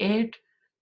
8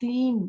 3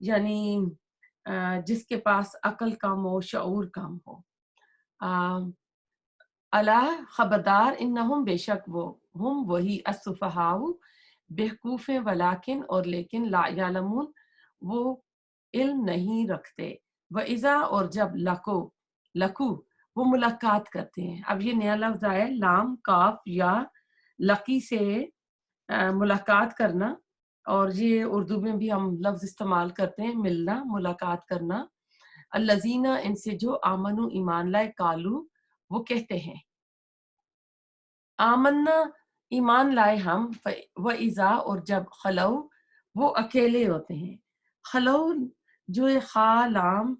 یعنی جس کے پاس عقل کم ہو، شعور کم ہو. اللہ خبردار انہم بے شک وہ، ہم وہی السفہاء بیوقوف ہیں، ولیکن اور لیکن لا یعلمون وہ علم نہیں رکھتے. وَإِذَا اور جب لکو وہ ملاقات کرتے ہیں. اب یہ نیا لفظ آیا ہے، لام کاف یا لقی سے ملاقات کرنا، اور یہ اردو میں بھی ہم لفظ استعمال کرتے ہیں، ملنا، ملاقات کرنا. الذین ان سے جو آمنو ایمان لائے، کالو وہ کہتے ہیں، آمنا ایمان لائے ہم، و ایزا اور جب خلو وہ اکیلے ہوتے ہیں. خلو جو خا لام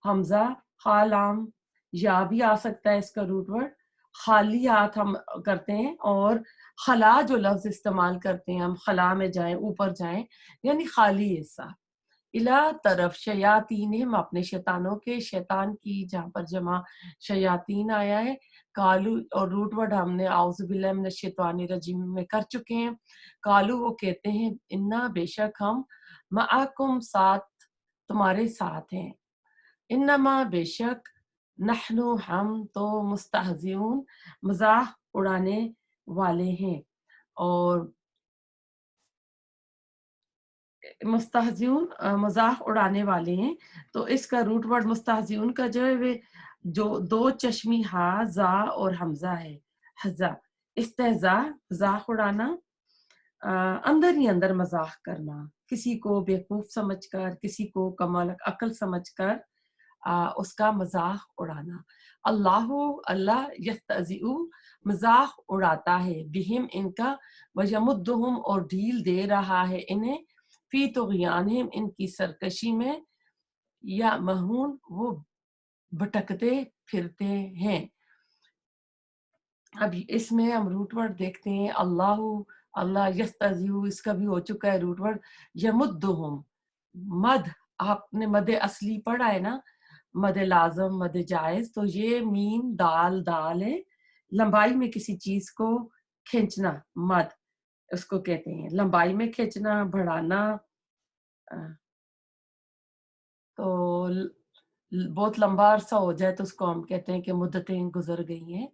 حمزہ، خا لام یا بھی آ سکتا ہے اس کا روٹ ورڈ، خالیات ہم کرتے ہیں، اور خلا جو لفظ استعمال کرتے ہیں ہم، خلا میں جائیں، اوپر جائیں، یعنی خالی حصہ. الا طرف شیاطینہم اپنے شیطانوں کے، شیطان کی جہاں پر جمع شیاطین آیا ہے. کالو اور روٹ ورڈ ہم نے اعوذ باللہ من الشیطان الرجیم میں کر چکے ہیں. کالو وہ کہتے ہیں، انا بے شک ہم، معکم ساتھ تمہارے ساتھ ہیں. انما بے شک، نحنو ہم تو مستہزئون مزاح اڑانے والے ہیں. اور مستہزئون مزاح اڑانے والے ہیں. تو اس کا روٹ ورڈ مستہزئون کا جو ہے وہ جو دو چشمی ہا زا اور حمزہ ہے، حزا. استہزاء مذاق اڑانا، اندر ہی اندر مذاق کرنا، کسی کو بیوقوف سمجھ کر، کسی کو کم عقل سمجھ کر اس کا مذاق اڑانا. اللہ یستہزئ مذاق اڑاتا ہے، بہم ان کا، ویمدہم اور ڈھیل دے رہا ہے انہیں، فی طغیانہم ان کی سرکشی میں، یا مہون وہ بھٹکتے پھرتے ہیں. اب اس میں ہم روٹ ورڈ دیکھتے ہیں، اللہ یستہزئ، اس کا بھی ہو چکا ہے روٹ ورڈ یمدہم. مد، آپ نے مد اصلی پڑھا ہے نا، مد لازم، مد جائز. تو یہ میم دال دال ہے، لمبائی میں کسی چیز کو کھینچنا، مد اس کو کہتے ہیں، لمبائی میں کھینچنا، بڑھانا. تو بہت لمبا عرصہ ہو جائے تو اس کو ہم کہتے ہیں کہ مدتیں گزر گئی ہیں.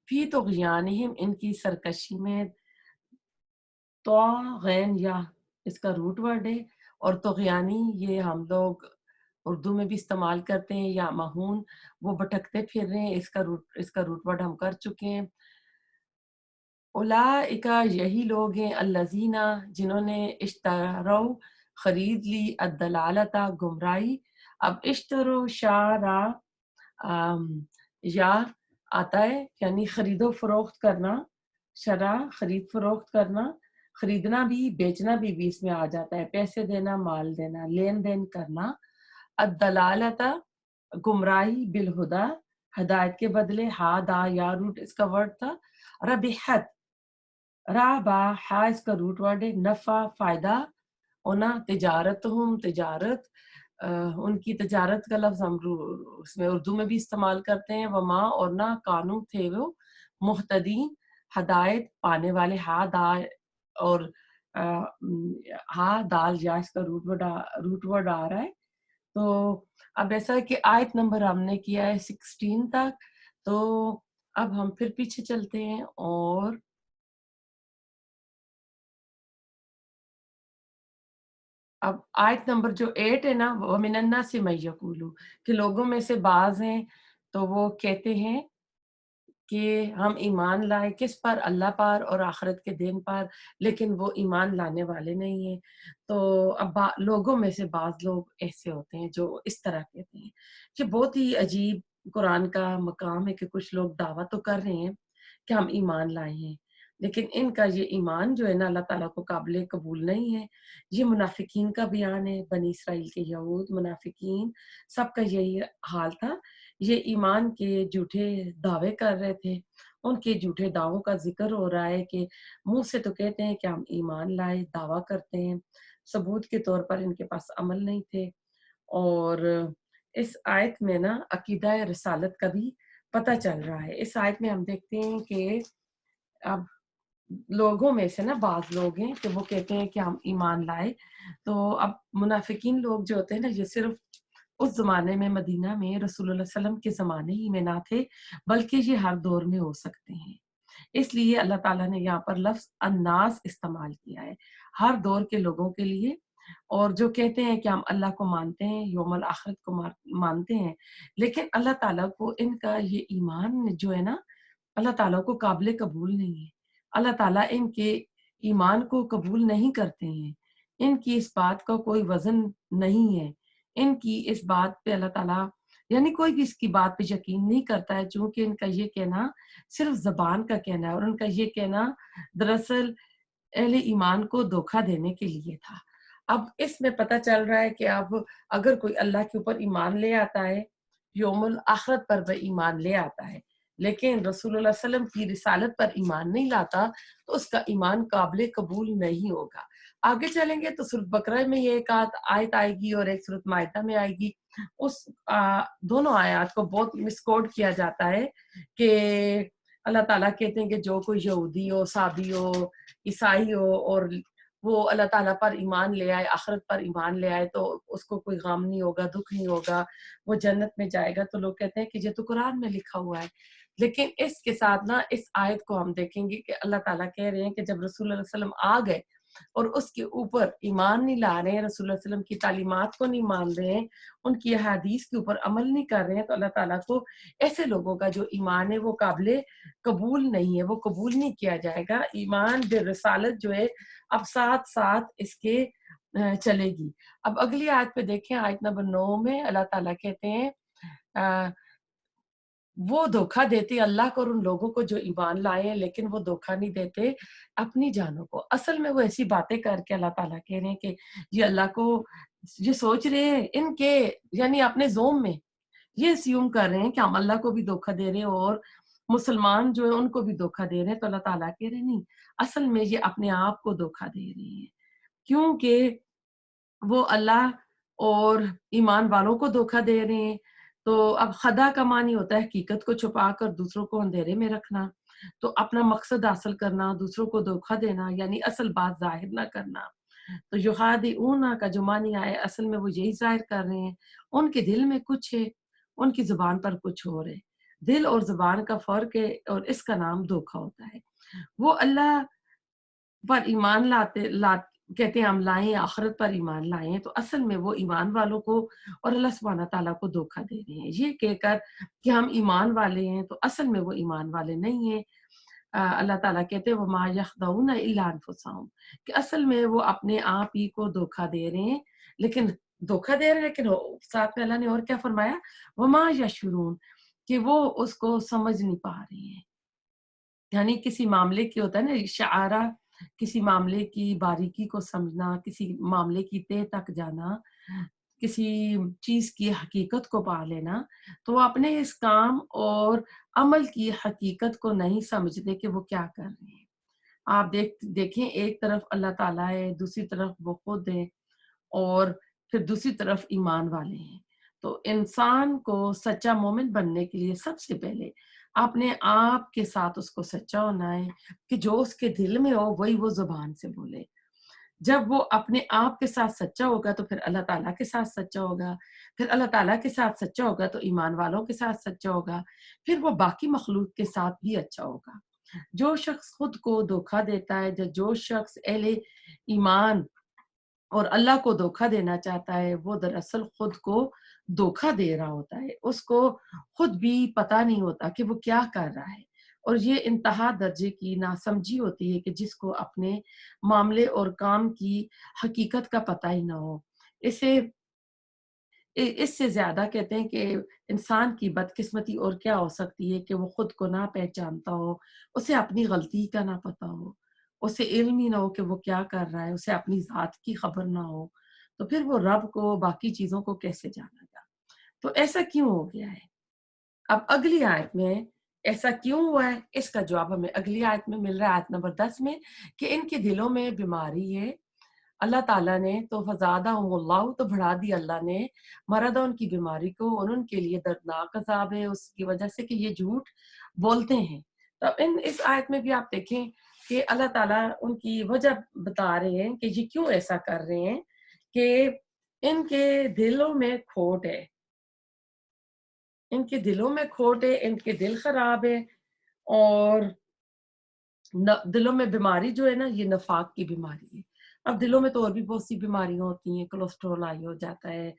فی طغیانہم ان کی سرکشی میں، طاغین یا اس کا روٹ ورڈ ہے، اور طغیانی یہ ہم لوگ اردو میں بھی استعمال کرتے ہیں، یا مہون وہ بھٹکتے پھر رہے ہیں، اس کا روٹ ورڈ ہم کر چکے ہیں. اولئک یہی لوگ ہیں، الذین جنہوں نے اشتروا خرید لی، الضلالۃ گمراہی. اب اشترو شارا یا آتا ہے یعنی خرید و فروخت کرنا، شرع خرید فروخت کرنا، خریدنا بھی بیچنا بھی اس میں آ جاتا ہے، پیسے دینا، مال دینا، لین دین کرنا. الضلالۃ گمراہی، بالہدا ہدایت کے بدلے، ہادا یا روٹ اس کا ورڈ تھا. ربحت را با ہا اس کا روٹ ورڈ ہے، نفع فائدہ ہونا. تجارت تجارت، ان کی تجارت کا لفظ ہم اس میں اردو میں بھی استعمال کرتے ہیں. وما اور نہ کانو تھے وہ، محتدین ہدایت پانے والے. ہا دا اور ہا دال یا اس کا روٹ ورڈ آ رہا ہے. تو اب ایسا ہے کہ آیت نمبر ہم نے کیا ہے 16 تک. تو اب ہم پھر پیچھے چلتے ہیں، اور اب آیت نمبر جو 8 ہے نا، وَمِنَ النَّاسِ مَن یَقُولُ، کہ لوگوں میں سے بعض ہیں تو وہ کہتے ہیں کہ ہم ایمان لائے کس پر، اللہ پر اور آخرت کے دن پر، لیکن وہ ایمان لانے والے نہیں ہیں. تو اب لوگوں میں سے بعض لوگ ایسے ہوتے ہیں جو اس طرح کہتے ہیں. کہ بہت ہی عجیب قرآن کا مقام ہے کہ کچھ لوگ دعویٰ تو کر رہے ہیں کہ ہم ایمان لائے ہیں، لیکن ان کا یہ ایمان جو ہے نا اللہ تعالیٰ کو قابل قبول نہیں ہے. یہ منافقین کا بیان ہے، بنی اسرائیل کے یہود منافقین سب کا یہی حال تھا. یہ ایمان کے جھوٹے دعوے کر رہے تھے. ان کے جھوٹے دعووں کا ذکر ہو رہا ہے کہ منہ سے تو کہتے ہیں کہ ہم ایمان لائے، دعویٰ کرتے ہیں، ثبوت کے طور پر ان کے پاس عمل نہیں تھے. اور اس آیت میں نا عقیدہ رسالت کا بھی پتہ چل رہا ہے. اس آیت میں ہم دیکھتے ہیں کہ اب لوگوں میں سے نا بعض لوگ ہیں کہ وہ کہتے ہیں کہ ہم ایمان لائے. تو اب منافقین لوگ جو ہوتے ہیں نا، یہ صرف اس زمانے میں مدینہ میں رسول اللہ صلی اللہ علیہ وسلم کے زمانے ہی میں نہ تھے، بلکہ یہ ہر دور میں ہو سکتے ہیں. اس لیے اللہ تعالیٰ نے یہاں پر لفظ الناس استعمال کیا ہے، ہر دور کے لوگوں کے لیے. اور جو کہتے ہیں کہ ہم اللہ کو مانتے ہیں، یوم الآخرت کو مانتے ہیں، لیکن اللہ تعالیٰ کو ان کا یہ ایمان جو ہے نا، اللہ تعالیٰ کو قابل قبول نہیں ہے. اللہ تعالیٰ ان کے ایمان کو قبول نہیں کرتے ہیں. ان کی اس بات کا کوئی وزن نہیں ہے. ان کی اس بات پہ اللہ تعالیٰ یعنی کوئی بھی اس کی بات پہ یقین نہیں کرتا ہے، چونکہ ان کا یہ کہنا صرف زبان کا کہنا ہے، اور ان کا یہ کہنا دراصل اہل ایمان کو دھوکہ دینے کے لیے تھا. اب اس میں پتہ چل رہا ہے کہ اب اگر کوئی اللہ کے اوپر ایمان لے آتا ہے، یوم الآخرت پر وہ ایمان لے آتا ہے، لیکن رسول اللہ صلی اللہ علیہ وسلم کی رسالت پر ایمان نہیں لاتا، تو اس کا ایمان قابل قبول نہیں ہوگا. آگے چلیں گے تو سورۃ بقرہ میں یہ ایک آیت آئے گی اور ایک سورۃ مائدہ میں آئے گی. اس دونوں آیات کو بہت مسکوٹ کیا جاتا ہے کہ اللہ تعالیٰ کہتے ہیں کہ جو کوئی یہودی ہو، صابی ہو، عیسائی ہو، اور وہ اللہ تعالیٰ پر ایمان لے آئے، آخرت پر ایمان لے آئے، تو اس کو کوئی غم نہیں ہوگا، دکھ نہیں ہوگا، وہ جنت میں جائے گا. تو لوگ کہتے ہیں کہ یہ تو قرآن میں لکھا ہوا ہے. لیکن اس کے ساتھ نا اس آیت کو ہم دیکھیں گے کہ اللہ تعالیٰ کہہ رہے ہیں کہ جب رسول اللہ صلی اللہ علیہ وسلم آ گئے اور اس کے اوپر ایمان نہیں لا رہے ہیں، رسول اللہ صلی اللہ علیہ وسلم کی تعلیمات کو نہیں مان رہے ہیں، ان کی احادیث کے اوپر عمل نہیں کر رہے ہیں، تو اللہ تعالیٰ کو ایسے لوگوں کا جو ایمان ہے وہ قابل قبول نہیں ہے، وہ قبول نہیں کیا جائے گا. ایمان بالرسالت جو ہے اب ساتھ ساتھ اس کے چلے گی. اب اگلی آیت پہ دیکھیں، آیت نمبر 9 میں اللہ تعالیٰ کہتے ہیں وہ دھوکہ دیتے اللہ کو اور ان لوگوں کو جو ایمان لائے ہیں، لیکن وہ دھوکہ نہیں دیتے اپنی جانوں کو. اصل میں وہ ایسی باتیں کر کے اللہ تعالیٰ کہہ رہے ہیں کہ یہ اللہ کو یہ سوچ رہے ہیں ان کے یعنی اپنے زوم میں یہ اسیوم کر رہے ہیں کہ ہم اللہ کو بھی دھوکہ دے رہے ہیں اور مسلمان جو ہے ان کو بھی دھوکہ دے رہے ہیں. تو اللہ تعالیٰ کہہ رہے ہیں نہیں، اصل میں یہ اپنے آپ کو دھوکہ دے رہے ہیں، کیونکہ وہ اللہ اور ایمان والوں کو دھوکہ دے رہے ہیں. تو اب خدا کا معنی ہوتا ہے حقیقت کو چھپا کر دوسروں کو اندھیرے میں رکھنا، تو اپنا مقصد حاصل کرنا، دوسروں کو دھوکہ دینا، یعنی اصل بات ظاہر نہ کرنا. تو یخادعون کا جو معنی آئے اصل میں وہ یہی ظاہر کر رہے ہیں، ان کے دل میں کچھ ہے، ان کی زبان پر کچھ اور ہے. دل اور زبان کا فرق ہے، اور اس کا نام دھوکہ ہوتا ہے. وہ اللہ پر ایمان کہتے ہیں ہم لائیں، آخرت پر ایمان لائیں، تو اصل میں وہ ایمان والوں کو اور اللہ سبحانہ تعالیٰ کو دھوکہ دے رہے ہیں یہ کہہ کر کہ ہم ایمان والے ہیں، تو اصل میں وہ ایمان والے نہیں ہیں. اللہ تعالیٰ کہتے ہیں وَمَا يَخْدَعُونَ إِلَّا أَنفُسَهُمْ کہ اصل میں وہ اپنے آپ ہی کو دھوکہ دے رہے ہیں، لیکن دھوکہ دے رہے ہیں، لیکن ساتھ میں اللہ نے اور کیا فرمایا وَمَا يَشْعُرُونَ کہ وہ اس کو سمجھ نہیں پا رہے ہیں. یعنی کسی معاملے کی ہوتا ہے نا اشارہ، کسی معاملے کی باریکی کو سمجھنا، کسی معاملے کی تہ تک جانا، کسی چیز کی حقیقت کو پا لینا، تو وہ اپنے اس کام اور عمل کی حقیقت کو نہیں سمجھتے کہ وہ کیا کر رہے ہیں. آپ دیکھیں ایک طرف اللہ تعالیٰ ہے، دوسری طرف وہ خود ہے، اور پھر دوسری طرف ایمان والے ہیں. تو انسان کو سچا مومن بننے کے لیے سب سے پہلے اپنے آپ کے ساتھ اس کو سچا ہونا ہے کہ جو اس کے دل میں ہو وہی وہ زبان سے بولے. جب وہ اپنے آپ کے ساتھ سچا ہوگا تو پھر اللہ تعالیٰ کے ساتھ سچا ہوگا، پھر اللہ تعالیٰ کے ساتھ سچا ہوگا تو ایمان والوں کے ساتھ سچا ہوگا، پھر وہ باقی مخلوق کے ساتھ بھی اچھا ہوگا. جو شخص خود کو دھوکہ دیتا ہے، جو شخص اہل ایمان اور اللہ کو دھوکہ دینا چاہتا ہے، وہ دراصل خود کو دھوکہ دے رہا ہوتا ہے. اس کو خود بھی پتہ نہیں ہوتا کہ وہ کیا کر رہا ہے، اور یہ انتہا درجے کی ناسمجھی ہوتی ہے کہ جس کو اپنے معاملے اور کام کی حقیقت کا پتہ ہی نہ ہو. اس سے زیادہ کہتے ہیں کہ انسان کی بدقسمتی اور کیا ہو سکتی ہے کہ وہ خود کو نہ پہچانتا ہو، اسے اپنی غلطی کا نہ پتہ ہو، اسے علم ہی نہ ہو کہ وہ کیا کر رہا ہے، اسے اپنی ذات کی خبر نہ ہو، تو پھر وہ رب کو باقی چیزوں کو کیسے جانا گا. تو ایسا کیوں ہو گیا ہے؟ اب اگلی آیت میں ایسا کیوں ہوا ہے اس کا جواب ہمیں اگلی آیت میں مل رہا ہے، آیت نمبر 10 میں، کہ ان کے دلوں میں بیماری ہے. اللہ تعالیٰ نے تو فزادہم اللہ تو بڑھا دی اللہ نے مرض ان کی بیماری کو، اور ان کے لیے دردناک عذاب ہے اس کی وجہ سے کہ یہ جھوٹ بولتے ہیں. تو اس آیت میں بھی آپ دیکھیں کہ اللہ تعالیٰ ان کی وجہ بتا رہے ہیں کہ یہ کیوں ایسا کر رہے ہیں، کہ ان کے دلوں میں کھوٹ ہے، ان کے دلوں میں کھوٹ ہے، ان کے دل خراب ہے، اور دلوں میں بیماری جو ہے نا، یہ نفاق کی بیماری ہے۔ اب دلوں میں تو اور بھی بہت سی بیماریاں ہوتی ہیں، کولیسٹرول ہائی ہو جاتا ہے،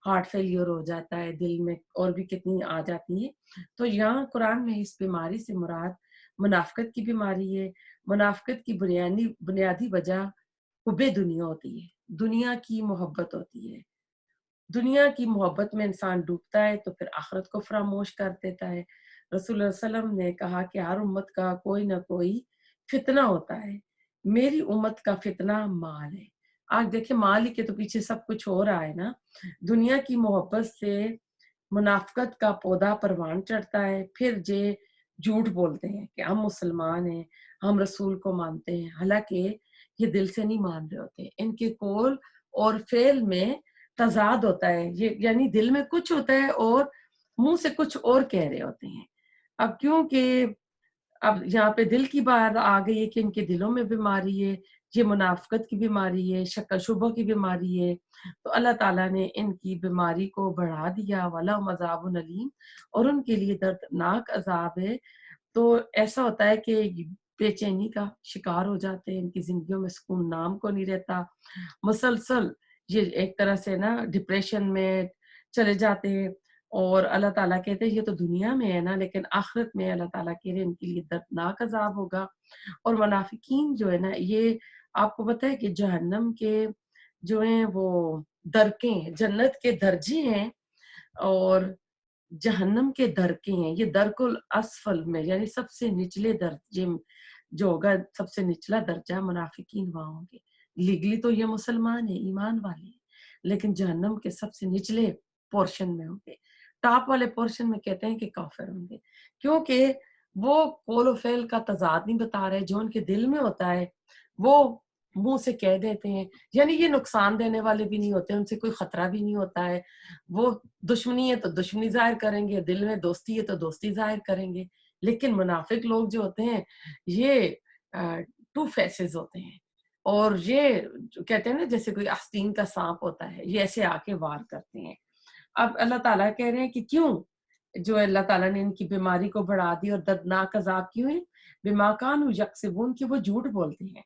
ہارٹ فیلئر ہو جاتا ہے، دل میں اور بھی کتنی آ جاتی ہیں۔ تو یہاں قرآن میں اس بیماری سے مراد منافقت کی بیماری ہے۔ منافقت کی بنیادی وجہ حب دنیا ہوتی ہے، دنیا کی محبت ہوتی ہے۔ دنیا کی محبت میں انسان ڈوبتا ہے تو پھر آخرت کو فراموش کر دیتا ہے۔ رسول اللہ صلی اللہ علیہ وسلم نے کہا کہ ہر امت کا کوئی نہ کوئی فتنہ ہوتا ہے، میری امت کا فتنہ مال ہے۔ آج دیکھیں مال ہی کے تو پیچھے سب کچھ ہو رہا ہے نا۔ دنیا کی محبت سے منافقت کا پودا پروان چڑھتا ہے، پھر جھوٹ بولتے ہیں کہ ہم مسلمان ہیں، ہم رسول کو مانتے ہیں، حالانکہ یہ دل سے نہیں مان رہے ہوتے۔ ان کے قول اور فعل میں تضاد ہوتا ہے، یہ یعنی دل میں کچھ ہوتا ہے اور منہ سے کچھ اور کہہ رہے ہوتے ہیں۔ اب کیونکہ اب یہاں پہ دل کی بات آ گئی ہے کہ ان کے دلوں میں بیماری ہے، یہ منافقت کی بیماری ہے، شک و شبہ کی بیماری ہے، تو اللہ تعالیٰ نے ان کی بیماری کو بڑھا دیا، وَلَهُمْ عَذَابٌ أَلِيمٌ، اور ان کے لیے دردناک عذاب ہے۔ تو ایسا ہوتا ہے کہ بے چینی کا شکار ہو جاتے ہیں، ان کی زندگیوں میں سکون نام کو نہیں رہتا، مسلسل یہ ایک طرح سے نا ڈپریشن میں چلے جاتے ہیں۔ اور اللہ تعالیٰ کہتے ہیں یہ تو دنیا میں ہے نا، لیکن آخرت میں اللہ تعالیٰ کہہ رہے ہیں ان کے لیے دردناک عذاب ہوگا۔ اور منافقین جو ہے نا، یہ آپ کو پتہ ہے کہ جہنم کے جو ہیں وہ درکیں ہیں، جنت کے درجے ہیں اور جہنم کے درکے ہیں۔ یہ درک الاسفل میں یعنی سب سے نچلے درجے میں جو ہوگا، سب سے نچلا درجہ منافقین وہاں ہوں گے۔ لیگلی تو یہ مسلمان ہیں، ایمان والے ہیں، لیکن جہنم کے سب سے نچلے پورشن میں ہوں گے۔ ٹاپ والے پورشن میں کہتے ہیں کہ کافر ہوں گے، کیونکہ وہ قول و فعل کا تضاد نہیں بتا رہے، جو ان کے دل میں ہوتا ہے وہ منہ سے کہہ دیتے ہیں۔ یعنی یہ نقصان دینے والے بھی نہیں ہوتے، ان سے کوئی خطرہ بھی نہیں ہوتا ہے۔ وہ دشمنی ہے تو دشمنی ظاہر کریں گے، دل میں دوستی ہے تو دوستی ظاہر کریں گے۔ لیکن منافق لوگ جو ہوتے ہیں یہ ٹو فیسز ہوتے ہیں، اور یہ کہتے ہیں نا جیسے کوئی آستین کا سانپ ہوتا ہے، یہ ایسے آ کے وار کرتے ہیں۔ اب اللہ تعالیٰ کہہ رہے ہیں کہ کیوں جو اللہ تعالیٰ نے ان کی بیماری کو بڑھا دی اور دردناک عذاب کیوں ہے؟ بما کانوا یکسبون، کہ وہ جھوٹ بولتے ہیں۔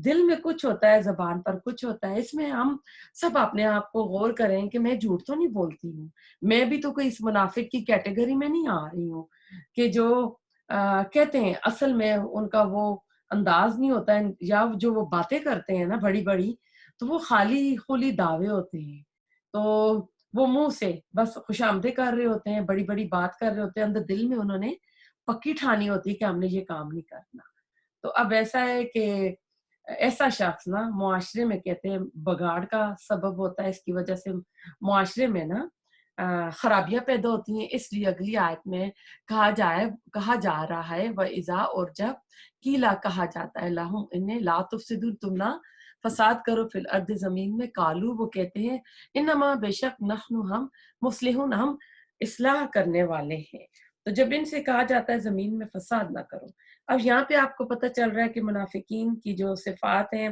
دل میں کچھ ہوتا ہے، زبان پر کچھ ہوتا ہے۔ اس میں ہم سب اپنے آپ کو غور کریں کہ میں جھوٹ تو نہیں بولتی ہوں، میں بھی تو کوئی اس منافق کی کیٹیگری میں نہیں آ رہی ہوں کہ جو کہتے ہیں اصل میں ان کا وہ انداز نہیں ہوتا ہے، یا جو وہ باتیں کرتے ہیں نا بڑی بڑی، تو وہ خالی خلی دعوے ہوتے ہیں۔ تو وہ منہ سے بس خوش آمدید کر رہے ہوتے ہیں، بڑی بڑی بات کر رہے ہوتے ہیں، اندر دل میں انہوں نے پکی ٹھانی ہوتی ہے کہ ہم نے یہ کام نہیں کرنا۔ تو اب ایسا ہے کہ ایسا شخص نا معاشرے میں کہتے ہیں بگاڑ کا سبب ہوتا ہے، اس کی وجہ سے معاشرے میں نا خرابیاں پیدا ہوتی ہیں۔ اس لیے اگلی آیت میں کہا جا رہا ہے وَإِذَا، اور جب کیلا کہا جاتا ہے لہم انہیں لا تفسدوا، تم نہ فساد کرو فی الارض، زمین میں، قالو وہ کہتے ہیں انما بے شک نحن ہم مصلحون، ہم اصلاح کرنے والے ہیں۔ تو جب ان سے کہا جاتا ہے زمین میں فساد نہ کرو، اب یہاں پہ آپ کو پتہ چل رہا ہے کہ منافقین کی جو صفات ہیں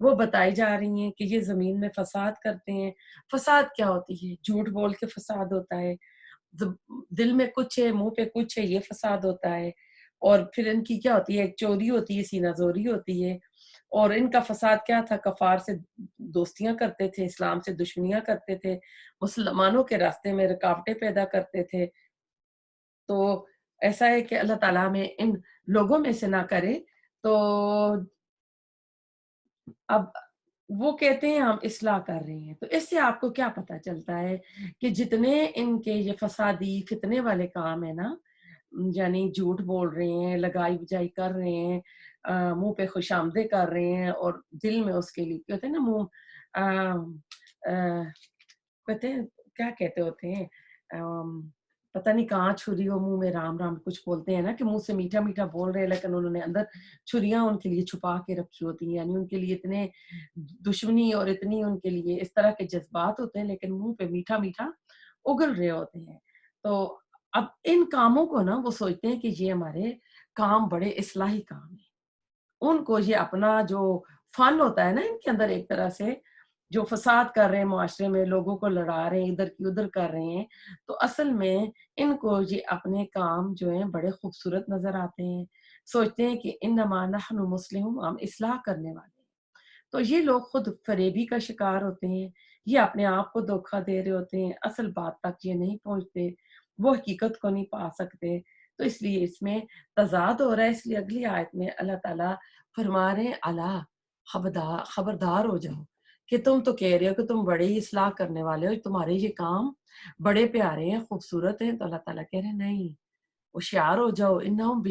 وہ بتائی جا رہی ہیں کہ یہ زمین میں فساد کرتے ہیں۔ فساد کیا ہوتی ہے؟ جھوٹ بول کے فساد ہوتا ہے، دل میں کچھ ہے منہ پہ کچھ ہے، یہ فساد ہوتا ہے۔ اور پھر ان کی کیا ہوتی ہے؟ ایک چوری ہوتی ہے، سینہ زوری ہوتی ہے۔ اور ان کا فساد کیا تھا؟ کفار سے دوستیاں کرتے تھے، اسلام سے دشمنیاں کرتے تھے، مسلمانوں کے راستے میں رکاوٹیں پیدا کرتے تھے۔ تو ایسا ہے کہ اللہ تعالیٰ میں ان لوگوں میں سے نہ کرے۔ تو اب وہ کہتے ہیں ہم اصلاح کر رہے ہیں، تو اس سے آپ کو کیا پتہ چلتا ہے کہ جتنے ان کے یہ فسادی فتنے والے کام ہیں نا، یعنی جھوٹ بول رہے ہیں، لگائی بجائی کر رہے ہیں، منہ پہ خوش آمدید کر رہے ہیں، اور دل میں اس کے لیے کہتے ہیں نا منہ کہتے ہیں کیا کہتے ہوتے ہیں، پتہ نہیں کہاں چھری ہو منہ میں رام رام کچھ بولتے ہیں نا، کہ منہ سے میٹھا میٹھا بول رہے ہیں لیکن انہوں نے اندر چھریاں ان کے لیے چھپا کے رکھی ہوتی ہیں، یعنی ان کے لیے اتنے دشمنی اور اتنی ان کے لیے اس طرح کے جذبات ہوتے ہیں، لیکن منہ پہ میٹھا میٹھا اگل رہے ہوتے ہیں۔ تو اب ان کاموں کو نا وہ سوچتے ہیں کہ یہ ہمارے کام بڑے اصلاحی کام ہیں، ان کو یہ اپنا جو فن ہوتا ہے نا ان کے اندر ایک طرح سے جو فساد کر رہے ہیں معاشرے میں، لوگوں کو لڑا رہے ہیں، ادھر کی ادھر کر رہے ہیں، تو اصل میں ان کو یہ اپنے کام جو ہیں بڑے خوبصورت نظر آتے ہیں، سوچتے ہیں کہ انما نحن مسلمون، ہم اصلاح کرنے والے ہیں۔ تو یہ لوگ خود فریبی کا شکار ہوتے ہیں، یہ اپنے آپ کو دھوکہ دے رہے ہوتے ہیں، اصل بات تک یہ نہیں پہنچتے، وہ حقیقت کو نہیں پا سکتے۔ تو اس لیے اس میں تضاد ہو رہا ہے، اس لیے اگلی آیت میں اللہ تعالیٰ فرما رہے ہیں الا خبردار ہو جاؤ کہ تم تو کہہ رہے ہو کہ تم بڑے ہی اصلاح کرنے والے ہو، تمہارے یہ کام بڑے پیارے ہیں، خوبصورت ہیں، تو اللہ تعالیٰ کہہ رہے ہیں نہیں، ہوشیار ہو جاؤ، انہم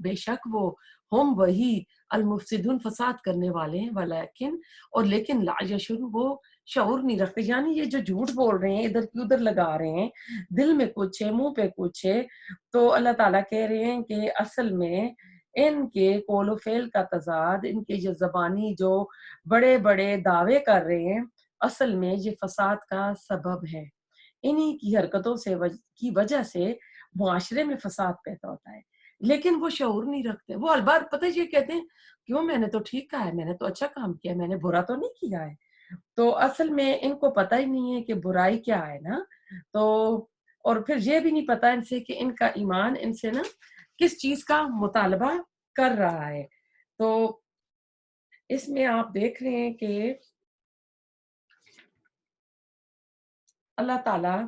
بے شک وہ ہم وہی المفسدون فساد کرنے والے ہیں، ولیکن اور لیکن لا یشعرون، وہ شعور نہیں رکھتے، یعنی یہ جو جھوٹ بول رہے ہیں، ادھر کی ادھر لگا رہے ہیں، دل میں کچھ ہے منہ پہ کچھ ہے، تو اللہ تعالیٰ کہہ رہے ہیں کہ اصل میں ان کے قول و فعل کا تضاد، ان کے یہ زبانی جو بڑے بڑے دعوے کر رہے ہیں، اصل میں یہ فساد کا سبب ہے، انہی کی حرکتوں سے کی وجہ سے معاشرے میں فساد پیدا ہوتا ہے، لیکن وہ شعور نہیں رکھتے، وہ البار پتہ یہ کہتے ہیں کیوں میں نے تو ٹھیک کہا ہے، میں نے تو اچھا کام کیا ہے، میں نے برا تو نہیں کیا ہے، تو اصل میں ان کو پتہ ہی نہیں ہے کہ برائی کیا ہے نا، تو اور پھر یہ بھی نہیں پتہ ان سے کہ ان کا ایمان ان سے نا کس چیز کا مطالبہ کر رہا ہے۔ تو اس میں آپ دیکھ رہے ہیں کہ اللہ تعالیٰ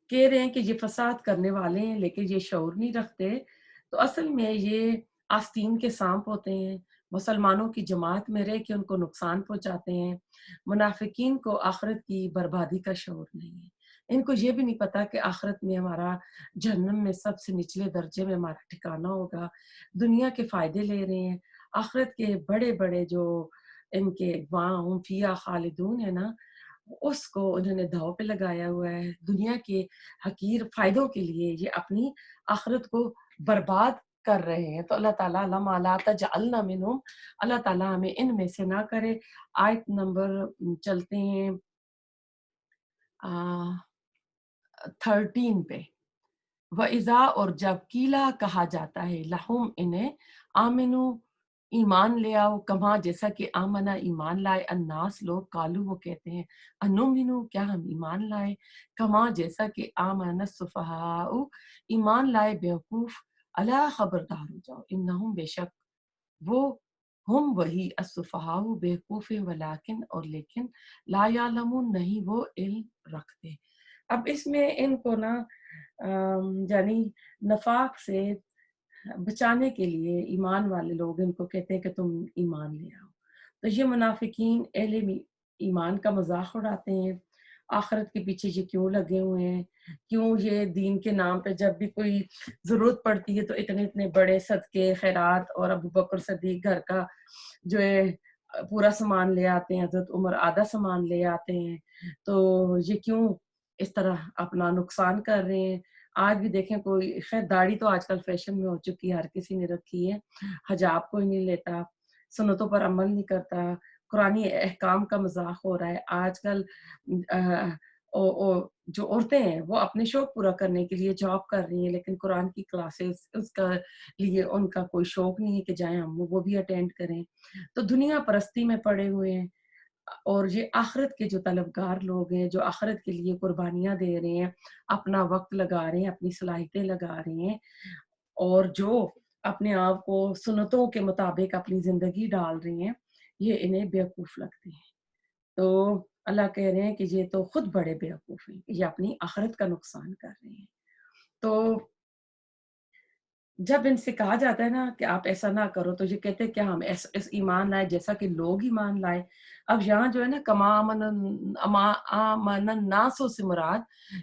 کہہ رہے ہیں کہ یہ فساد کرنے والے ہیں لیکن یہ شعور نہیں رکھتے، تو اصل میں یہ آستین کے سانپ ہوتے ہیں، مسلمانوں کی جماعت میں رہ کے ان کو نقصان پہنچاتے ہیں، منافقین کو آخرت کی بربادی کا شعور نہیں ہے، ان کو یہ بھی نہیں پتا کہ آخرت میں ہمارا جہنم میں سب سے نچلے درجے میں ہمارا ٹھکانہ ہوگا، دنیا کے فائدے لے رہے ہیں، آخرت کے بڑے بڑے جو ان کے وہاں ہم فیہا خالدون ہے نا، اس کو انہوں نے داؤ پہ لگایا ہوا ہے، دنیا کے حقیر فائدوں کے لیے یہ اپنی آخرت کو برباد کر رہے ہیں، تو اللہ تعالیٰ لما لا تجعلنا منہم، اللہ تعالیٰ ہمیں ان میں سے نہ کرے۔ آیت نمبر چلتے ہیں 13 پہ، وَإِذَا اور جب قیلا کہا جاتا ہے لہم انہیں آمنو ایمان لے آؤ، کما جیسا کہ آمنا ایمان لائے، الناس لوگ کالو وہ کہتے ہیں انومنو کیا ہم ایمان لائے، کما جیسا کہ آمنا السفہاء ایمان لائے بیوقوف، الا خبردار ہو جاؤ انہم بے شک وہ ہم وہی السفہاء بیوقوف ولیکن اور لیکن لا یعلمون نہیں وہ علم رکھتے۔ اب اس میں ان کو نا یعنی نفاق سے بچانے کے لیے ایمان والے لوگ ان کو کہتے ہیں کہ تم ایمان لے آؤ، تو یہ منافقین اہل ایمان کا مذاق اڑاتے ہیں، آخرت کے پیچھے یہ کیوں لگے ہوئے ہیں، کیوں یہ دین کے نام پہ جب بھی کوئی ضرورت پڑتی ہے تو اتنے اتنے بڑے صدقے خیرات، اور ابو بکر صدیق گھر کا جو ہے پورا سامان لے آتے ہیں، حضرت عمر آدھا سامان لے آتے ہیں، تو یہ کیوں اس طرح اپنا نقصان کر رہے ہیں۔ آج بھی دیکھیں کوئی خیر داڑھی تو آج کل فیشن میں ہو چکی ہے، ہر کسی نے رکھی ہے، حجاب کوئی نہیں لیتا، سنتوں پر عمل نہیں کرتا، قرآنی احکام کا مذاق ہو رہا ہے آج کل۔ جو عورتیں ہیں وہ اپنے شوق پورا کرنے کے لیے جاب کر رہی ہیں، لیکن قرآن کی کلاسز اس کا لیے ان کا کوئی شوق نہیں ہے کہ جائیں ہم وہ بھی اٹینڈ کریں، تو دنیا پرستی میں پڑے ہوئے ہیں، اور یہ آخرت کے جو طلبگار لوگ ہیں جو آخرت کے لیے قربانیاں دے رہے ہیں، اپنا وقت لگا رہے ہیں، اپنی صلاحیتیں لگا رہے ہیں، اور جو اپنے آپ کو سنتوں کے مطابق اپنی زندگی ڈال رہی ہیں، یہ انہیں بیوقوف لگتے ہیں۔ تو اللہ کہہ رہے ہیں کہ یہ تو خود بڑے بیوقوف ہیں، یہ اپنی آخرت کا نقصان کر رہے ہیں۔ تو جب ان سے کہا جاتا ہے نا کہ آپ ایسا نہ کرو، تو یہ کہتے ہیں کہ ہم اس ایمان لائے جیسا کہ لوگ ایمان لائے۔ اب یہاں جو ہے نا کما آمن الناس سے مراد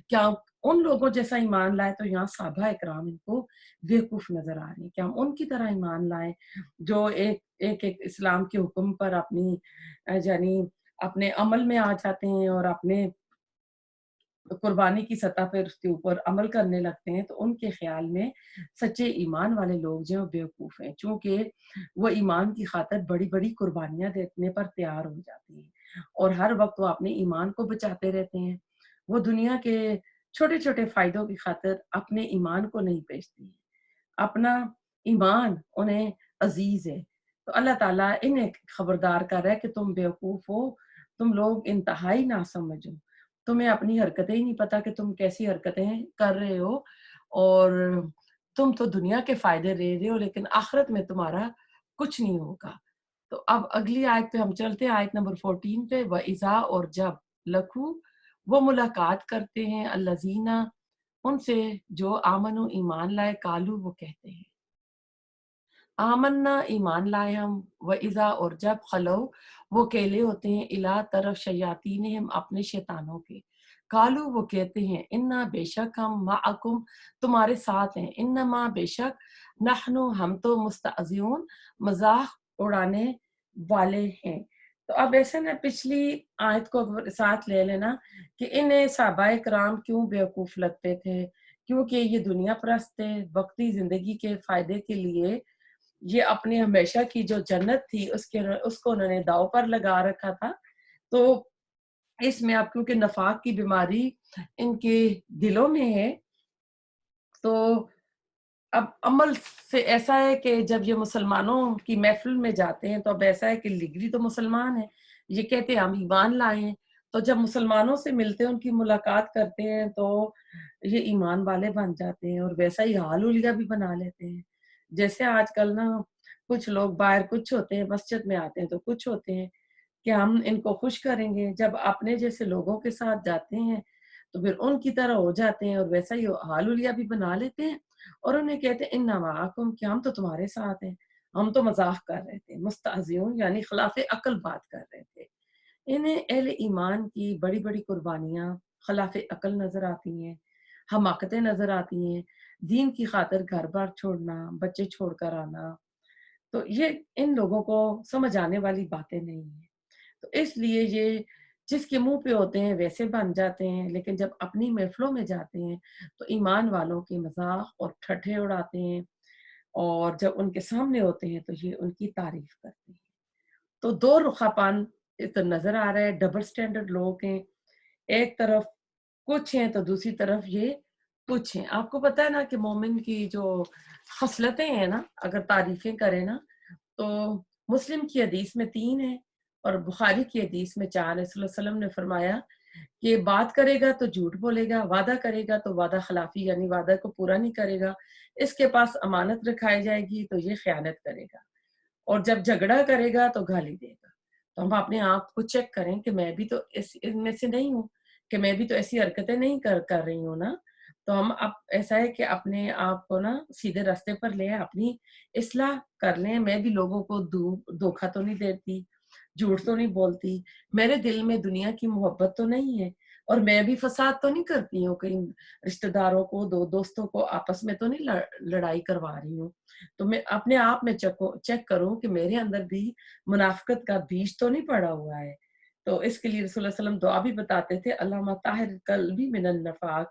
کیا ان لوگوں جیسا ایمان لائے، تو یہاں صحابہ اکرام ان کو بیوقوف نظر آ رہے ہیں کہ ہم ان کی طرح ایمان لائیں جو ایک اسلام کے حکم پر اپنی یعنی اپنے عمل میں آ جاتے ہیں اور اپنے قربانی کی سطح پر اس کے اوپر عمل کرنے لگتے ہیں، تو ان کے خیال میں سچے ایمان والے لوگ جو ہیں وہ بیوقوف ہیں، چونکہ وہ ایمان کی خاطر بڑی بڑی قربانیاں دینے پر تیار ہو جاتے ہیں، اور ہر وقت وہ اپنے ایمان کو بچاتے رہتے ہیں، وہ دنیا کے چھوٹے چھوٹے فائدوں کی خاطر اپنے ایمان کو نہیں بیچتے ہیں، اپنا ایمان انہیں عزیز ہے۔ تو اللہ تعالیٰ انہیں خبردار کر رہا ہے کہ تم بیوقوف ہو، تم لوگ انتہائی نہ سمجھو، تمہیں اپنی حرکتیں ہی نہیں پتا کہ تم کیسی حرکتیں کر رہے ہو، اور تم تو دنیا کے فائدے لے رہے ہو لیکن آخرت میں تمہارا کچھ نہیں ہوگا۔ تو اب اگلی آیت پہ ہم چلتے ہیں، آیت نمبر 14 پہ، وَإِذَا، اور جب، لکھو، وہ ملاقات کرتے ہیں، الذین، ان سے جو آمنو، ایمان لائے، کالو، وہ کہتے ہیں، آمنا، ایمان لائے ہم، وَإِذَا، اور جب، خلو، وہ کیلے ہوتے ہیں، الا، طرف، شیاطینہم، اپنے شیطانوں کے، کالو، وہ کہتے ہیں، انا، بے شک ہم، معکم، تمہارے ساتھ ہیں، انما، بے شک، نحنو، ہم تو، مستہزئون، مذاق اڑانے والے ہیں۔ تو اب ایسے نا پچھلی آیت کو ساتھ لے لینا کہ انہیں صحابہ کرام کیوں بیوقوف لگتے تھے، کیونکہ یہ دنیا پرست تھے، وقتی زندگی کے فائدے کے لیے یہ اپنی ہمیشہ کی جو جنت تھی اس کو انہوں نے داؤ پر لگا رکھا تھا۔ تو اس میں اب کیونکہ نفاق کی بیماری ان کے دلوں میں ہے، تو اب عمل سے ایسا ہے کہ جب یہ مسلمانوں کی محفل میں جاتے ہیں تو اب ایسا ہے کہ لگری تو مسلمان ہیں، یہ کہتے ہیں ہم ایمان لائے ہیں، تو جب مسلمانوں سے ملتے ہیں، ان کی ملاقات کرتے ہیں، تو یہ ایمان والے بن جاتے ہیں اور ویسا ہی حال حلیہ بھی بنا لیتے ہیں۔ جیسے آج کل نا کچھ لوگ باہر کچھ ہوتے ہیں، مسجد میں آتے ہیں تو کچھ ہوتے ہیں کہ ہم ان کو خوش کریں گے، جب اپنے جیسے لوگوں کے ساتھ جاتے ہیں تو پھر ان کی طرح ہو جاتے ہیں اور ویسا ہی حال حلیہ بھی بنا لیتے ہیں، اور انہیں کہتے ہیں انا معکم، کہ ہم تو تمہارے ساتھ ہیں، ہم تو مذاق کر رہے تھے، مستہزئون یعنی خلاف عقل بات کر رہے تھے۔ انہیں اہل ایمان کی بڑی بڑی قربانیاں خلاف عقل نظر آتی ہیں، حماقتیں نظر آتی ہیں، دین کی خاطر گھر بار چھوڑنا، بچے چھوڑ کر آنا، تو یہ ان لوگوں کو سمجھ آنے والی باتیں نہیں ہیں۔ تو اس لیے یہ جس کے منہ پہ ہوتے ہیں ویسے بن جاتے ہیں، لیکن جب اپنی محفلوں میں جاتے ہیں تو ایمان والوں کے مذاق اور ٹھٹھے اڑاتے ہیں، اور جب ان کے سامنے ہوتے ہیں تو یہ ان کی تعریف کرتے ہیں۔ تو دو رخا پن تو نظر آ رہا ہے، ڈبل سٹینڈرڈ لوگ ہیں، ایک طرف کچھ ہیں تو دوسری طرف یہ کچھ ہیں۔ آپ کو پتہ ہے نا کہ مومن کی جو خصلتیں ہیں نا، اگر تعریفیں کریں نا، تو مسلم کی حدیث میں 3 ہیں اور بخاری کی حدیث میں 4 ہے۔ صلی اللہ علیہ وسلم نے فرمایا کہ بات کرے گا تو جھوٹ بولے گا، وعدہ کرے گا تو وعدہ خلافی یعنی وعدہ کو پورا نہیں کرے گا، اس کے پاس امانت رکھائی جائے گی تو یہ خیانت کرے گا، اور جب جھگڑا کرے گا تو گالی دے گا۔ تو ہم اپنے آپ کو چیک کریں کہ میں بھی تو ان میں سے نہیں ہوں، کہ میں بھی تو ایسی حرکتیں نہیں کر رہی ہوں نا۔ تو ہم اب ایسا ہے کہ اپنے آپ کو نا سیدھے راستے پر لیں، اپنی اصلاح کر لیں۔ میں بھی لوگوں کو دھوکہ تو نہیں دیتی، جھوٹ تو نہیں بولتی، میرے دل میں دنیا کی محبت تو نہیں ہے، اور میں بھی فساد تو نہیں کرتی ہوں، کہیں رشتہ داروں کو، دوستوں کو آپس میں تو نہیں لڑائی کروا رہی ہوں۔ تو میں اپنے آپ میں چیک کروں کہ میرے اندر بھی منافقت کا بیج تو نہیں پڑا ہوا ہے۔ تو اس کے لیے رسول اللہ علیہ وسلم دعا بھی بتاتے تھے، اللہم طہر قلبی من النفاق،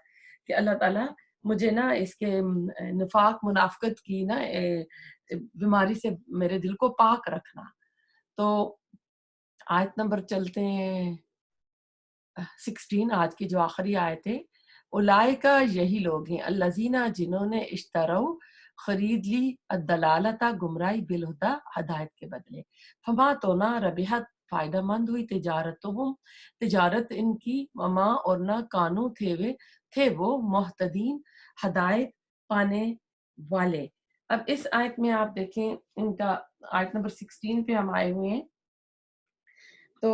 کہ اللہ تعالیٰ مجھے نا اس کے نفاق، منافقت کی نا بیماری سے میرے دل کو پاک رکھنا۔ تو آیت نمبر چلتے ہیں 16، آج کی جو آخری آیت ہے، اولئکا، یہی لوگ ہیں، الذین، جنہوں نے، اشتروا، خرید لی، الدلالتا، گمراہی، بالہدی، ہدایت کے بدلے، فما، تو نہ، ربحت، فائدہ مند ہوئی، تجارتہم، تجارت ان کی، وما، اور نہ، کانو، تھے وہ، محتدین، ہدایت پانے والے۔ اب اس آیت میں آپ دیکھیں ان کا، آیت نمبر 16 پہ ہم آئے ہوئے ہیں، تو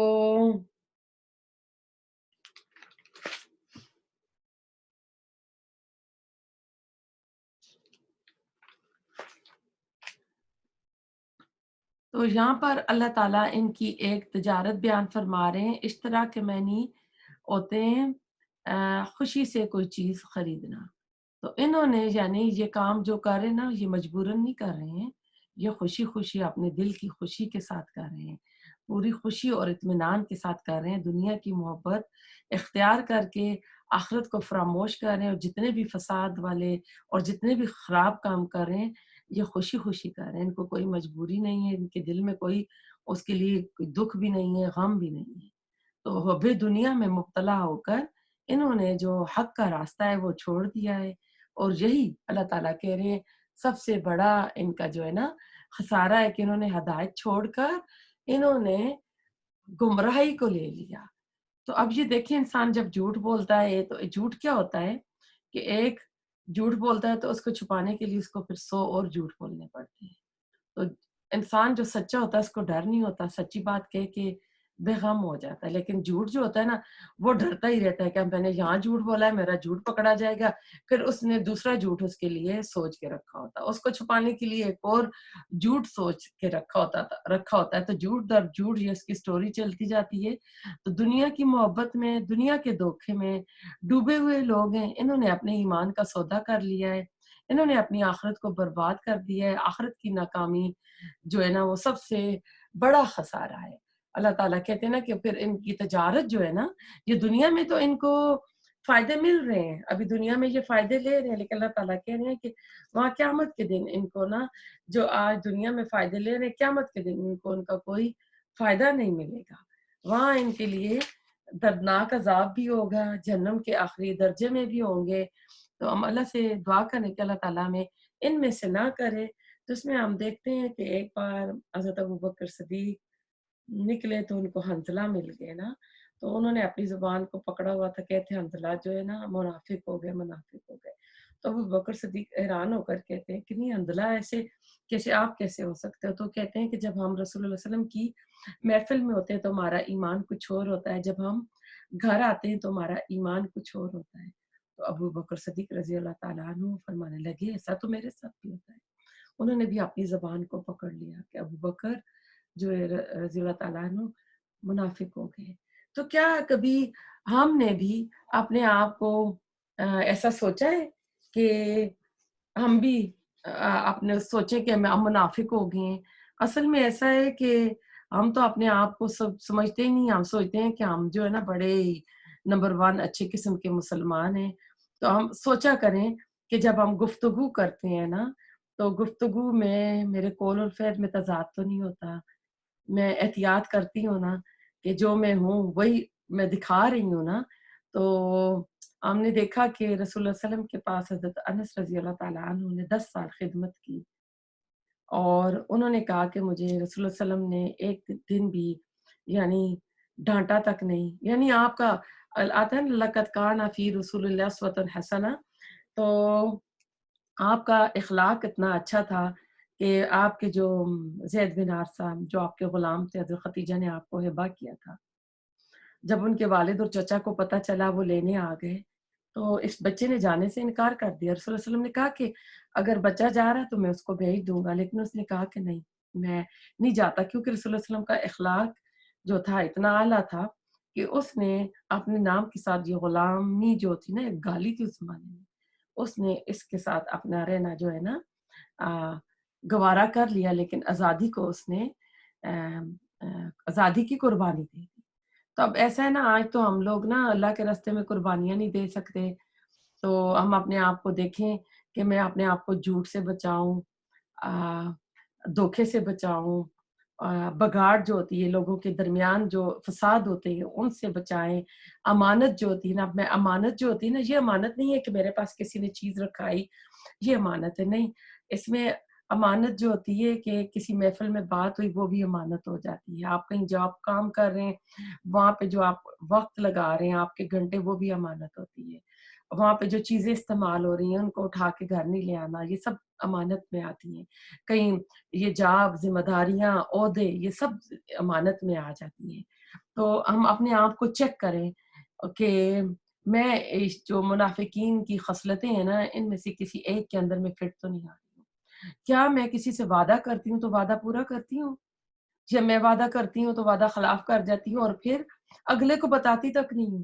تو یہاں پر اللہ تعالیٰ ان کی ایک تجارت بیان فرما رہے ہیں، اشترا کے معنی ہوتے ہیں خوشی سے کوئی چیز خریدنا۔ تو انہوں نے یعنی یہ کام جو کر رہے ہیں نا، یہ مجبوراً نہیں کر رہے ہیں، یہ خوشی خوشی اپنے دل کی خوشی کے ساتھ کر رہے ہیں، پوری خوشی اور اطمینان کے ساتھ کر رہے ہیں، دنیا کی محبت اختیار کر کے آخرت کو فراموش کر رہے ہیں، اور جتنے بھی فساد والے اور جتنے بھی خراب کام کر رہے ہیں یہ خوشی خوشی کر رہے ہیں، ان کو کوئی مجبوری نہیں ہے، ان کے دل میں کوئی اس کے لیے کوئی دکھ بھی نہیں ہے، غم بھی نہیں ہے۔ تو حب دنیا میں مبتلا ہو کر انہوں نے جو حق کا راستہ ہے وہ چھوڑ دیا ہے، اور یہی اللہ تعالیٰ کہہ رہے ہیں سب سے بڑا ان کا جو ہے نا خسارہ ہے کہ انہوں نے ہدایت چھوڑ کر انہوں نے گمراہی کو لے لیا۔ تو اب یہ دیکھیں انسان جب جھوٹ بولتا ہے تو جھوٹ کیا ہوتا ہے کہ ایک جھوٹ بولتا ہے تو اس کو چھپانے کے لیے اس کو پھر 100 اور جھوٹ بولنے پڑتے ہیں۔ تو انسان جو سچا ہوتا ہے اس کو ڈر نہیں ہوتا، سچی بات کہہ کے بے غم ہو جاتا ہے، لیکن جھوٹ جو ہوتا ہے نا وہ ڈرتا ہی رہتا ہے کہ میں نے یہاں جھوٹ بولا ہے، میرا جھوٹ پکڑا جائے گا، پھر اس نے دوسرا جھوٹ اس کے لیے سوچ کے رکھا ہوتا ہے، اس کو چھپانے کے لیے ایک اور جھوٹ سوچ کے رکھا ہوتا ہے، تو جھوٹ در جھوٹ یہ اس کی سٹوری چلتی جاتی ہے۔ تو دنیا کی محبت میں، دنیا کے دھوکے میں ڈوبے ہوئے لوگ ہیں، انہوں نے اپنے ایمان کا سودا کر لیا ہے، انہوں نے اپنی آخرت کو برباد کر دیا ہے۔ آخرت کی ناکامی جو ہے نا وہ سب سے بڑا خسارہ ہے۔ اللہ تعالیٰ کہتے ہیں نا کہ پھر ان کی تجارت جو ہے نا، یہ دنیا میں تو ان کو فائدے مل رہے ہیں، ابھی دنیا میں یہ فائدے لے رہے ہیں، لیکن اللہ تعالیٰ کہہ رہے ہیں کہ وہاں قیامت کے دن ان کو نا جو آج دنیا میں فائدے لے رہے ہیں، قیامت کے دن ان کو ان کا کوئی فائدہ نہیں ملے گا۔ وہاں ان کے لیے دردناک عذاب بھی ہوگا، جہنم کے آخری درجے میں بھی ہوں گے۔ تو ہم اللہ سے دعا کریں کہ اللہ تعالیٰ میں ان میں سے نہ کرے۔ تو اس میں ہم دیکھتے ہیں کہ ایک بار حضرت ابوبکر صدیق نکلے تو ان کو حنظلہ مل گئے نا، تو انہوں نے اپنی زبان کو پکڑا ہوا تھا، کہتے ہیں حنظلہ جو ہے نا منافق ہو گئے، منافق ہو گئے۔ تو ابوبکر صدیق حیران ہو کر کہتے ہیں کہ نہیں حنظلہ ایسے کیسے آپ کیسے ہو سکتے ہو؟ تو کہتے ہیں کہ جب ہم رسول اللہ علیہ وسلم کی محفل میں ہوتے ہیں تو ہمارا ایمان کچھ اور ہوتا ہے، جب ہم گھر آتے ہیں تو ہمارا ایمان کچھ اور ہوتا ہے۔ تو ابوبکر صدیق رضی اللہ تعالیٰ عنہ فرمانے لگے ایسا تو میرے ساتھ بھی ہوتا ہے۔ انہوں نے بھی اپنی زبان کو پکڑ لیا کہ ابوبکر جو ہے رضی اللہ تعالیٰ عنہ منافق ہو گئے۔ تو کیا کبھی ہم نے بھی اپنے آپ کو ایسا سوچا ہے کہ ہم بھی اپنے سوچیں کہ ہم منافق ہو گئے ہیں؟ اصل میں ایسا ہے کہ ہم تو اپنے آپ کو سب سمجھتے ہی نہیں، ہم سوچتے ہیں کہ ہم جو ہے نا بڑے نمبر 1 اچھے قسم کے مسلمان ہیں۔ تو ہم سوچا کریں کہ جب ہم گفتگو کرتے ہیں نا تو گفتگو میں میرے قول اور فعل میں تضاد تو نہیں ہوتا، میں احتیاط کرتی ہوں نا کہ جو میں ہوں وہی میں دکھا رہی ہوں نا۔ تو ہم نے دیکھا کہ رسول اللہ علیہ وسلم کے پاس حضرت انس رضی اللہ تعالیٰ عنہ نے 10 سال خدمت کی، اور انہوں نے کہا کہ مجھے رسول اللہ علیہ وسلم نے ایک دن بھی یعنی ڈانٹا تک نہیں، یعنی آپ کا آتا ہے نا لقد کان فی رسول اللہ اسوۃ حسنہ، تو آپ کا اخلاق اتنا اچھا تھا کہ آپ کے جو زید بن حارثہ جو آپ کے غلام تھے، حضرت خدیجہ نے آپ کو ہبہ کیا تھا، جب ان کے والد اور چچا کو پتہ چلا وہ لینے آ گئے تو اس بچے نے جانے سے انکار کر دیا۔ رسول اللہ علیہ وسلم نے کہا کہ اگر بچہ جا رہا ہے تو میں اس کو بھیج دوں گا، لیکن اس نے کہا کہ نہیں میں نہیں جاتا، کیونکہ رسول اللہ علیہ وسلم کا اخلاق جو تھا اتنا اعلیٰ تھا کہ اس نے اپنے نام کے ساتھ یہ غلامی جو تھی نا ایک گالی تھی اس زمانے میں، اس نے اس کے ساتھ اپنا رہنا جو ہے نا گوارا کر لیا، لیکن آزادی کو اس نے آزادی کی قربانی دی۔ تو اب ایسا ہے نا آج تو ہم لوگ نا اللہ کے راستے میں قربانیاں نہیں دے سکتے، تو ہم اپنے آپ کو دیکھیں کہ میں اپنے آپ کو جھوٹ سے بچاؤں، دھوکے سے بچاؤں، بگاڑ جو ہوتی ہے لوگوں کے درمیان جو فساد ہوتے ہیں ان سے بچائیں، امانت جو ہوتی ہے نا، میں امانت جو ہوتی ہے نا یہ امانت نہیں ہے کہ میرے پاس کسی نے چیز رکھائی یہ امانت ہے، نہیں، اس میں امانت جو ہوتی ہے کہ کسی محفل میں بات ہوئی وہ بھی امانت ہو جاتی ہے، آپ کہیں جو آپ کام کر رہے ہیں وہاں پہ جو آپ وقت لگا رہے ہیں آپ کے گھنٹے وہ بھی امانت ہوتی ہے، وہاں پہ جو چیزیں استعمال ہو رہی ہیں ان کو اٹھا کے گھر نہیں لے آنا یہ سب امانت میں آتی ہیں، کہیں یہ جاب ذمہ داریاں عہدے یہ سب امانت میں آ جاتی ہیں۔ تو ہم اپنے آپ کو چیک کریں کہ میں جو منافقین کی خصلتیں ہیں نا ان میں سے کسی ایک کے اندر میں فٹ تو نہیں آ رہی ہوں، کیا میں کسی سے وعدہ کرتی ہوں تو وعدہ پورا کرتی ہوں، جب میں وعدہ کرتی ہوں تو وعدہ خلاف کر جاتی ہوں اور پھر اگلے کو بتاتی تک نہیں ہوں۔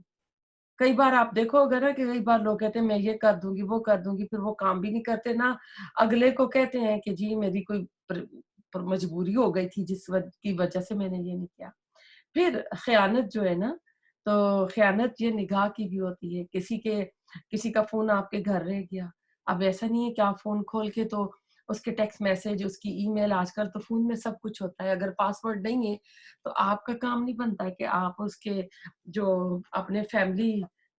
کئی بار آپ دیکھو اگر کہ کئی بار لوگ کہتے ہیں میں یہ کر دوں گی وہ کر دوں گی، پھر وہ کام بھی نہیں کرتے نا اگلے کو کہتے ہیں کہ جی میری کوئی مجبوری ہو گئی تھی جس کی وجہ سے میں نے یہ نہیں کیا۔ پھر خیانت جو ہے نا تو خیانت یہ نگاہ کی بھی ہوتی ہے، کسی کا فون آپ کے گھر رہ گیا، اب ایسا نہیں ہے کہ آپ فون کھول کے تو اس کے ٹیکسٹ میسج اس کی ای میل آج کل تو فون میں سب کچھ ہوتا ہے، اگر پاسورڈ نہیں ہے تو آپ کا کام نہیں بنتا کہ آپ اس کے جو اپنے فیملی